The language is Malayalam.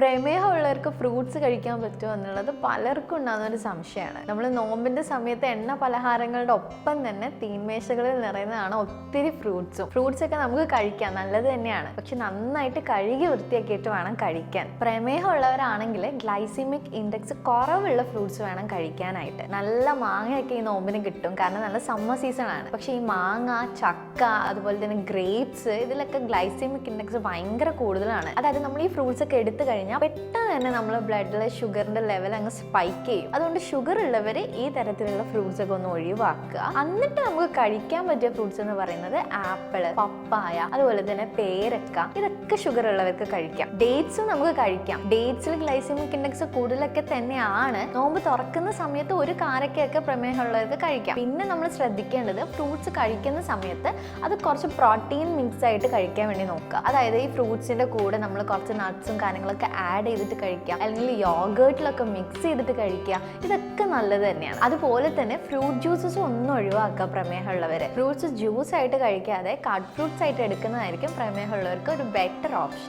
പ്രമേഹമുള്ളവർക്ക് ഫ്രൂട്ട്സ് കഴിക്കാൻ പറ്റുമോ എന്നുള്ളത് പലർക്കും ഉണ്ടാകുന്ന ഒരു സംശയമാണ്. നമ്മൾ നോമ്പിന്റെ സമയത്ത് എണ്ണ പലഹാരങ്ങളുടെ ഒപ്പം തന്നെ തീന്മേശകളിൽ നിറയുന്നതാണ് ഒത്തിരി ഫ്രൂട്ട്സ് ഒക്കെ നമുക്ക് കഴിക്കാം, നല്ലത് തന്നെയാണ്. പക്ഷെ നന്നായിട്ട് കഴുകി വൃത്തിയാക്കിയിട്ട് വേണം കഴിക്കാൻ. പ്രമേഹമുള്ളവരാണെങ്കിൽ ഗ്ലൈസിമിക് ഇൻഡെക്സ് കുറവുള്ള ഫ്രൂട്ട്സ് വേണം കഴിക്കാനായിട്ട്. നല്ല മാങ്ങയൊക്കെ ഈ നോമ്പിന് കിട്ടും, കാരണം നല്ല സമ്മർ സീസൺ ആണ്. പക്ഷെ ഈ മാങ്ങ, ചക്ക, അതുപോലെ തന്നെ ഗ്രേപ്സ്, ഇതിലൊക്കെ ഗ്ലൈസിമിക് ഇൻഡെക്സ് ഭയങ്കര കൂടുതലാണ്. അതായത് നമ്മൾ ഈ ഫ്രൂട്ട്സ് ഒക്കെ എടുത്തു കഴിഞ്ഞാൽ പെട്ടെന്ന് തന്നെ നമ്മുടെ ബ്ലഡിലെ ഷുഗറിന്റെ ലെവൽ അങ്ങ് സ്പൈക്ക് ചെയ്യും. അതുകൊണ്ട് ഷുഗർ ഉള്ളവർ ഈ തരത്തിലുള്ള ഫ്രൂട്ട്സ് ഒക്കെ ഒന്ന് ഒഴിവാക്കുക. എന്നിട്ട് നമുക്ക് കഴിക്കാൻ പറ്റിയ ഫ്രൂട്ട്സ് എന്ന് പറയുന്നത് ആപ്പിള്, പപ്പായ, അതുപോലെ തന്നെ പേരക്ക, ഇതൊക്കെ ഷുഗർ ഉള്ളവർക്ക് കഴിക്കാം. ഡേറ്റ്സും നമുക്ക് കഴിക്കാം. ഡേറ്റ്സിൽ ഗ്ലൈസിമിക് ഇൻഡെക്സ് കൂടുതലൊക്കെ തന്നെയാണ്. നോമ്പ് തുറക്കുന്ന സമയത്ത് ഒരു കാരക്കയൊക്കെ പ്രമേഹമുള്ളവർക്ക് കഴിക്കാം. പിന്നെ നമ്മൾ ശ്രദ്ധിക്കേണ്ടത് ഫ്രൂട്ട്സ് കഴിക്കുന്ന സമയത്ത് അത് കുറച്ച് പ്രോട്ടീൻ മിക്സ് ആയിട്ട് കഴിക്കാൻ വേണ്ടി നോക്കുക. അതായത് ഈ ഫ്രൂട്ട്സിന്റെ കൂടെ നമ്മൾ കുറച്ച് നട്ട്സും കാര്യങ്ങളൊക്കെ ആഡ് ചെയ്തിട്ട് കഴിക്കുക, അല്ലെങ്കിൽ യോഗേർട്ടിലൊക്കെ മിക്സ് ചെയ്തിട്ട് കഴിക്കുക. ഇതൊക്കെ നല്ലത് തന്നെയാണ്. അതുപോലെ തന്നെ ഫ്രൂട്ട് ജ്യൂസസ് ഒന്നും ഒഴിവാക്കുക. പ്രമേഹമുള്ളവര് ഫ്രൂട്ട്സ് ജ്യൂസ് ആയിട്ട് കഴിക്കാതെ കട്ട് ഫ്രൂട്ട്സ് ആയിട്ട് എടുക്കുന്നതായിരിക്കും പ്രമേഹമുള്ളവർക്ക് ഒരു ബെറ്റർ ഓപ്ഷൻ.